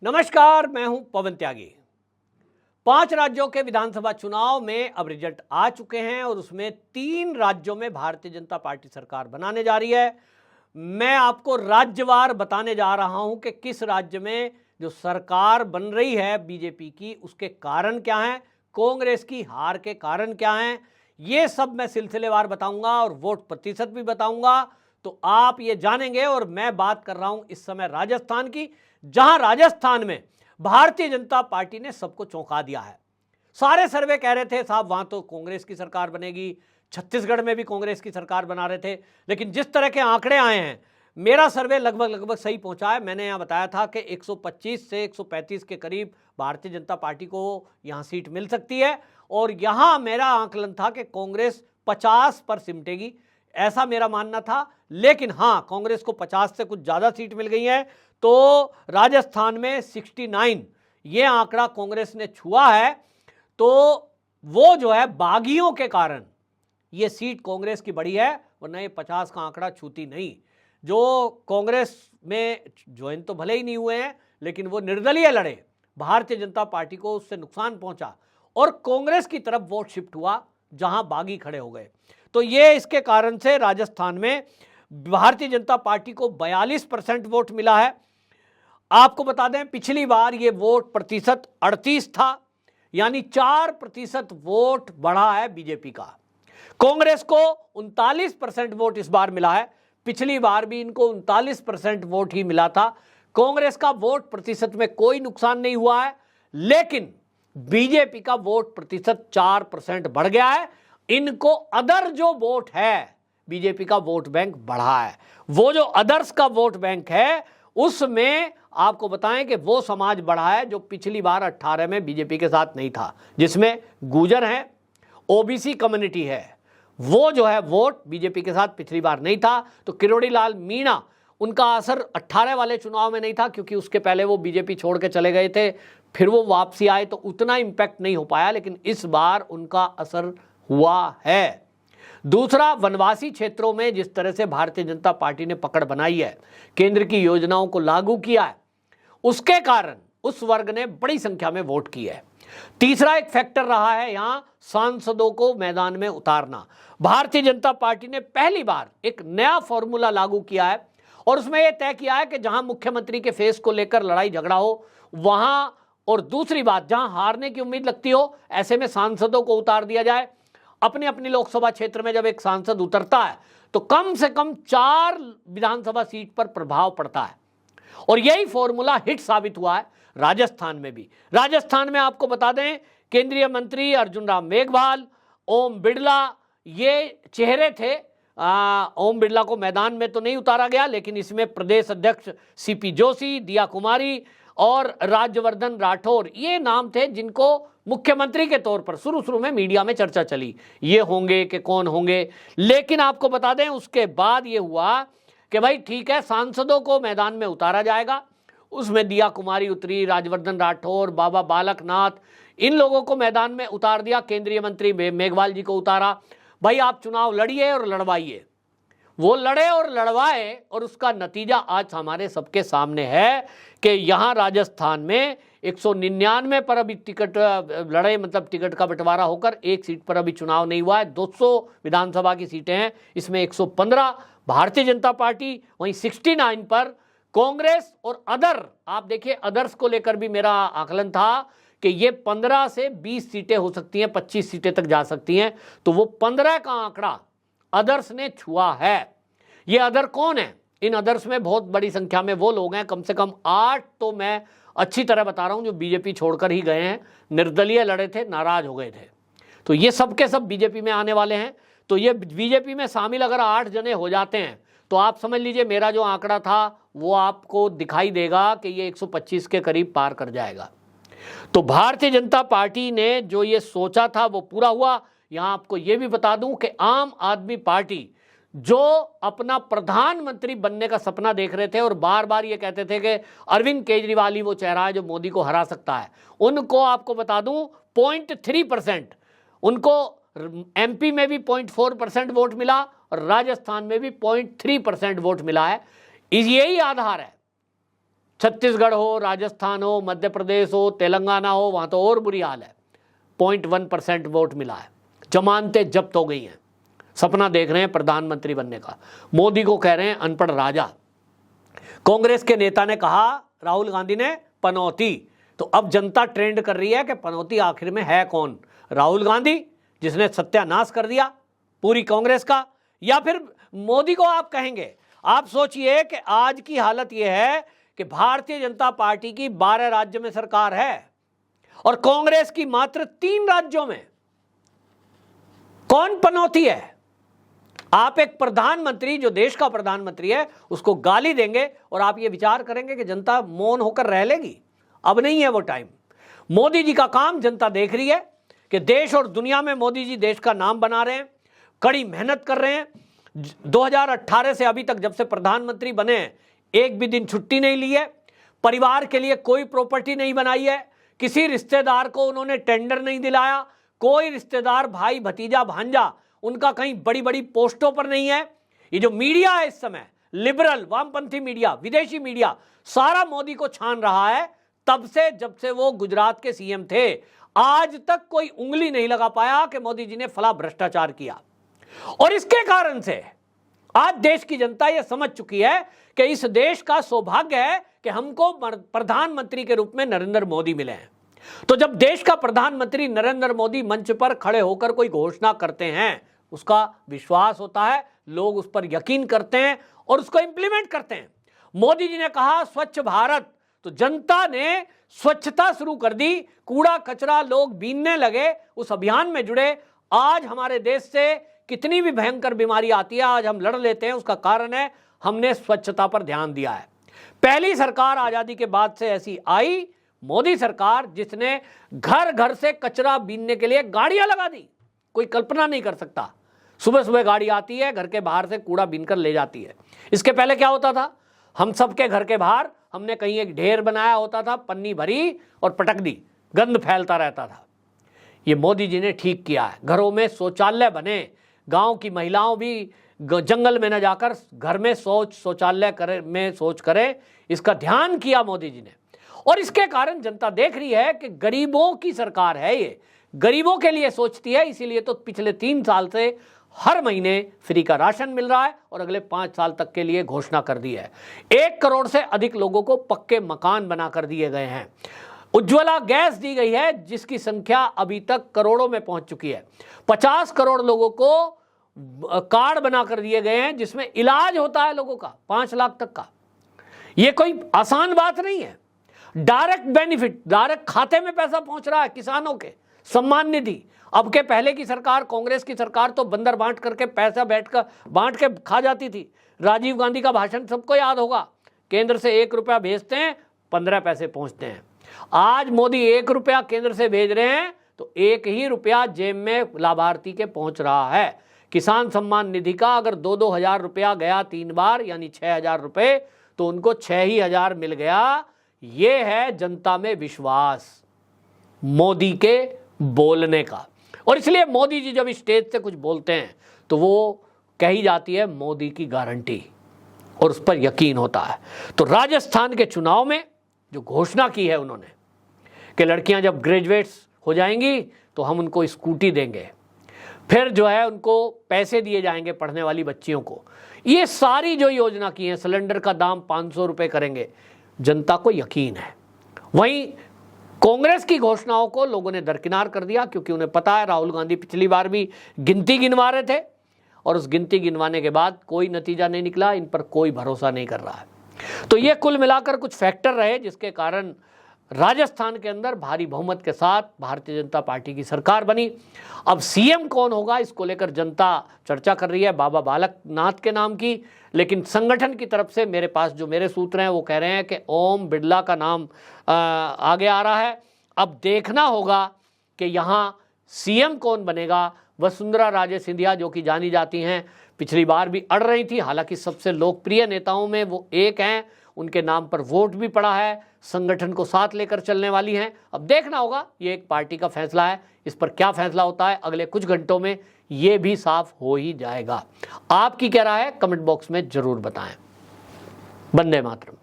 नमस्कार, मैं हूं पवन त्यागी। 5 राज्यों के विधानसभा चुनाव में अब रिजल्ट आ चुके हैं और उसमें 3 राज्यों में भारतीय जनता पार्टी सरकार बनाने जा रही है। मैं आपको राज्यवार बताने जा रहा हूं कि किस राज्य में जो सरकार बन रही है बीजेपी की, उसके कारण क्या हैं, कांग्रेस की हार के कारण क्या हैं, ये सब मैं सिलसिलेवार बताऊंगा और वोट प्रतिशत भी बताऊंगा, तो आप ये जानेंगे। और मैं बात कर रहा हूं इस समय राजस्थान की, जहां राजस्थान में भारतीय जनता पार्टी ने सबको चौंका दिया है। सारे सर्वे कह रहे थे साहब वहां तो कांग्रेस की सरकार बनेगी, छत्तीसगढ़ में भी कांग्रेस की सरकार बना रहे थे, लेकिन जिस तरह के आंकड़े आए हैं, मेरा सर्वे लगभग सही पहुंचा है। मैंने यहां बताया था कि 125 से 135 के करीब भारतीय जनता पार्टी को यहां सीट मिल सकती है, और यहां मेरा आकलन था कि कांग्रेस 50 पर सिमटेगी, ऐसा मेरा मानना था। लेकिन हां, कांग्रेस को 50 से कुछ ज्यादा सीट मिल गई है, तो राजस्थान में 69 ये आंकड़ा कांग्रेस ने छुआ है। तो वो जो है बागियों के कारण ये सीट कांग्रेस की बढ़ी है, वरना ये 50 का आंकड़ा छूती नहीं। जो कांग्रेस में ज्वाइन तो भले ही नहीं हुए हैं, लेकिन वो निर्दलीय लड़े, भारतीय जनता पार्टी को उससे नुकसान पहुंचा और कांग्रेस की तरफ वोट शिफ्ट हुआ जहां बागी खड़े हो गए। तो ये इसके कारण से राजस्थान में भारतीय जनता पार्टी को 42% वोट मिला है। आपको बता दें, पिछली बार ये वोट प्रतिशत 38 था, यानी 4% वोट बढ़ा है बीजेपी का। कांग्रेस को 39% वोट इस बार मिला है, पिछली बार भी इनको 39% वोट ही मिला था। कांग्रेस का वोट प्रतिशत में कोई नुकसान नहीं हुआ है, लेकिन बीजेपी का वोट प्रतिशत 4% बढ़ गया है। इनको अदर जो वोट है, बीजेपी का वोट बैंक बढ़ा है। वो जो अदर्स का वोट बैंक है, उसमें आपको बताएं कि वो समाज बढ़ा है जो पिछली बार 18 में बीजेपी के साथ नहीं था, जिसमें गुर्जर है, ओबीसी कम्युनिटी है। वो जो है वोट बीजेपी के साथ पिछली बार नहीं था। तो किरोड़ी लाल मीणा, उनका असर 18 वाले चुनाव में नहीं था, क्योंकि उसके पहले वो बीजेपी छोड़ के चले गए थे, फिर वो वापसी आए तो उतना इंपैक्ट नहीं हो पाया, लेकिन इस बार उनका असर हुआ है। दूसरा, वनवासी क्षेत्रों में जिस तरह से भारतीय जनता पार्टी ने पकड़ बनाई है, केंद्र की योजनाओं को लागू किया है, उसके कारण उस वर्ग ने बड़ी संख्या में वोट की है। तीसरा एक फैक्टर रहा है यहां सांसदों को मैदान में उतारना। भारतीय जनता पार्टी ने पहली बार एक नया फॉर्मूला लागू किया है और उसमें यह तय किया है कि जहां मुख्यमंत्री के फेस को लेकर लड़ाई झगड़ा हो वहां, और दूसरी बात, जहां हारने की उम्मीद लगती हो, ऐसे में सांसदों को उतार दिया जाए। अपनी अपनी लोकसभा क्षेत्र में जब एक सांसद उतरता है तो कम से कम 4 विधानसभा सीट पर प्रभाव पड़ता है, और यही फॉर्मूला हिट साबित हुआ है राजस्थान में भी। राजस्थान में आपको बता दें, केंद्रीय मंत्री अर्जुन राम मेघवाल, ओम बिड़ला, ये चेहरे थे। ओम बिड़ला को मैदान में तो नहीं उतारा गया, लेकिन इसमें प्रदेश अध्यक्ष सीपी जोशी, दिया कुमारी और राज्यवर्धन राठौर, ये नाम थे जिनको मुख्यमंत्री के तौर पर शुरू में मीडिया में चर्चा चली, ये होंगे कि कौन होंगे। लेकिन आपको बता दें, उसके बाद ये हुआ कि भाई ठीक है, सांसदों को मैदान में उतारा जाएगा। उसमें दिया कुमारी उतरी, राज्यवर्धन राठौर, बाबा बालकनाथ, इन लोगों को मैदान में उतार दिया। केंद्रीय मंत्री मेघवाल जी को उतारा। भाई आप चुनाव लड़िए और लड़वाइए। वो लड़े और लड़वाए, और उसका नतीजा आज हमारे सबके सामने है कि यहां राजस्थान में 199 पर अभी टिकट लड़े, मतलब टिकट का बंटवारा होकर एक सीट पर अभी चुनाव नहीं हुआ है। 200 विधानसभा की सीटें हैं, इसमें 115 भारतीय जनता पार्टी, वहीं 69 पर कांग्रेस और अदर। आप देखिए, अदर्स को लेकर भी मेरा आकलन था कि ये 15 से 20 सीटें हो सकती हैं, 25 सीटें तक जा सकती हैं। तो वो 15 का आंकड़ा अदर्स ने छुआ है। ये अदर कौन है? इन अदर्स में बहुत बड़ी संख्या में वो लोग हैं, कम से कम 8 तो मैं अच्छी तरह बता रहा हूं, जो बीजेपी छोड़कर ही गए हैं, निर्दलीय लड़े थे, नाराज हो गए थे। तो ये सब के सब बीजेपी में आने वाले हैं। तो ये बीजेपी में शामिल अगर 8 जने हो जाते हैं तो आप समझ लीजिए मेरा जो आंकड़ा था वो आपको दिखाई देगा कि ये 125 के करीब पार कर जाएगा। तो भारतीय जनता पार्टी ने जो ये सोचा था वो पूरा हुआ। यहां आपको ये भी बता दूं कि आम आदमी पार्टी, जो अपना प्रधानमंत्री बनने का सपना देख रहे थे और बार बार ये कहते थे कि अरविंद केजरीवाल ही वो चेहरा है जो मोदी को हरा सकता है, उनको आपको बता दूं 0.3%, उनको एमपी में भी 0.4% वोट मिला और राजस्थान में भी 0.3% वोट मिला है। यही आधार है छत्तीसगढ़ हो, राजस्थान हो, मध्य प्रदेश हो, तेलंगाना हो, वहां तो और बुरी हाल है। 0.1% वोट मिला है, जमानतें जब्त हो गई हैं। सपना देख रहे हैं प्रधानमंत्री बनने का, मोदी को कह रहे हैं अनपढ़ राजा। कांग्रेस के नेता ने कहा, राहुल गांधी ने, पनौती। तो अब जनता ट्रेंड कर रही है कि पनौती आखिर में है कौन, राहुल गांधी जिसने सत्यानाश कर दिया पूरी कांग्रेस का, या फिर मोदी को आप कहेंगे? आप सोचिए कि आज की हालत यह है कि भारतीय जनता पार्टी की 12 राज्य में सरकार है और कांग्रेस की मात्र 3 राज्यों में। कौन पनौती है? आप एक प्रधानमंत्री, जो देश का प्रधानमंत्री है, उसको गाली देंगे और आप ये विचार करेंगे कि जनता मौन होकर रह लेगी? अब नहीं है वो टाइम। मोदी जी का काम जनता देख रही है कि देश और दुनिया में मोदी जी देश का नाम बना रहे हैं, कड़ी मेहनत कर रहे हैं। 2018 से अभी तक, जब से प्रधानमंत्री बने, एक भी दिन छुट्टी नहीं ली है, परिवार के लिए कोई प्रॉपर्टी नहीं बनाई है, किसी रिश्तेदार को उन्होंने टेंडर नहीं दिलाया, कोई रिश्तेदार, भाई, भतीजा, भांजा उनका कहीं बड़ी बड़ी पोस्टों पर नहीं है। ये जो मीडिया है इस समय, लिबरल, वामपंथी मीडिया, विदेशी मीडिया, सारा मोदी को छान रहा है। तब से, जब से वो गुजरात के सीएम थे, आज तक कोई उंगली नहीं लगा पाया कि मोदी जी ने फला भ्रष्टाचार किया। और इसके कारण से आज देश की जनता यह समझ चुकी है कि इस देश का सौभाग्य है कि हमको प्रधानमंत्री के रूप में नरेंद्र मोदी मिले हैं। तो जब देश का प्रधानमंत्री नरेंद्र मोदी मंच पर खड़े होकर कोई घोषणा करते हैं, उसका विश्वास होता है, लोग उस पर यकीन करते हैं और उसको इंप्लीमेंट करते हैं। मोदी जी ने कहा स्वच्छ भारत, तो जनता ने स्वच्छता शुरू कर दी, कूड़ा कचरा लोग बीनने लगे, उस अभियान में जुड़े। आज हमारे देश से कितनी भी भयंकर बीमारी आती है, आज हम लड़ लेते हैं, उसका कारण है हमने स्वच्छता पर ध्यान दिया है। पहली सरकार आजादी के बाद से ऐसी आई, मोदी सरकार, जिसने घर घर से कचरा बीनने के लिए गाड़ियां लगा दी। कोई कल्पना नहीं कर सकता। सुबह सुबह गाड़ी आती है, घर के बाहर से कूड़ा बीनकर ले जाती है। इसके पहले क्या होता था? हम सबके घर के बाहर हमने कहीं एक ढेर बनाया होता था, पन्नी भरी और पटक दी, गंद फैलता रहता था। ये मोदी जी ने ठीक किया है। घरों में शौचालय बने, गांव की महिलाओं भी जंगल में न जाकर घर में शौचालय में शौच करें, इसका ध्यान किया मोदी जी ने। और इसके कारण जनता देख रही है कि गरीबों की सरकार है, ये गरीबों के लिए सोचती है। इसीलिए तो पिछले 3 साल से हर महीने फ्री का राशन मिल रहा है और अगले 5 साल तक के लिए घोषणा कर दी है। 1 करोड़ से अधिक लोगों को पक्के मकान बनाकर दिए गए हैं। उज्ज्वला गैस दी गई है, जिसकी संख्या अभी तक करोड़ों में पहुंच चुकी है। 50 करोड़ लोगों को कार्ड बनाकर दिए गए हैं, जिसमें इलाज होता है लोगों का 5 लाख तक का। यह कोई आसान बात नहीं है। डायरेक्ट बेनिफिट, डायरेक्ट खाते में पैसा पहुंच रहा है किसानों के, सम्मान निधि। अब के पहले की सरकार, कांग्रेस की सरकार, तो बंदर बांट करके पैसा बांट के खा जाती थी। राजीव गांधी का भाषण सबको याद होगा, केंद्र से 1 रुपया भेजते हैं, 15 पैसे पहुंचते हैं। आज मोदी 1 रुपया केंद्र से भेज रहे हैं तो 1 ही रुपया जेब में लाभार्थी के पहुंच रहा है। किसान सम्मान निधि का अगर 2-2 हजार रुपया गया 3 बार, यानी 6,000 रुपए, तो उनको 6 ही हजार मिल गया। ये है जनता में विश्वास मोदी के बोलने का। और इसलिए मोदी जी जब स्टेज से कुछ बोलते हैं तो वो कही जाती है मोदी की गारंटी, और उस पर यकीन होता है। तो राजस्थान के चुनाव में जो घोषणा की है उन्होंने कि लड़कियां जब ग्रेजुएट्स हो जाएंगी तो हम उनको स्कूटी देंगे, फिर जो है उनको पैसे दिए जाएंगे पढ़ने वाली बच्चियों को, ये सारी जो योजना की है, सिलेंडर का दाम 500 रुपये करेंगे, जनता को यकीन है। वहीं कांग्रेस की घोषणाओं को लोगों ने दरकिनार कर दिया, क्योंकि उन्हें पता है राहुल गांधी पिछली बार भी गिनती गिनवा रहे थे और उस गिनती गिनवाने के बाद कोई नतीजा नहीं निकला, इन पर कोई भरोसा नहीं कर रहा है। तो ये कुल मिलाकर कुछ फैक्टर रहे जिसके कारण राजस्थान के अंदर भारी बहुमत के साथ भारतीय जनता पार्टी की सरकार बनी। अब सीएम कौन होगा, इसको लेकर जनता चर्चा कर रही है बाबा बालकनाथ के नाम की, लेकिन संगठन की तरफ से मेरे पास जो मेरे सूत्र हैं वो कह रहे हैं कि ओम बिरला का नाम आगे आ रहा है। अब देखना होगा कि यहाँ सीएम कौन बनेगा। वसुंधरा राजे सिंधिया, जो कि जानी जाती हैं, पिछली बार भी अड़ रही थी, हालांकि सबसे लोकप्रिय नेताओं में वो एक हैं, उनके नाम पर वोट भी पड़ा है, संगठन को साथ लेकर चलने वाली हैं। अब देखना होगा, ये एक पार्टी का फैसला है, इस पर क्या फैसला होता है अगले कुछ घंटों में ये भी साफ हो ही जाएगा। आपकी क्या राय है कमेंट बॉक्स में जरूर बताएं। वंदे मातरम।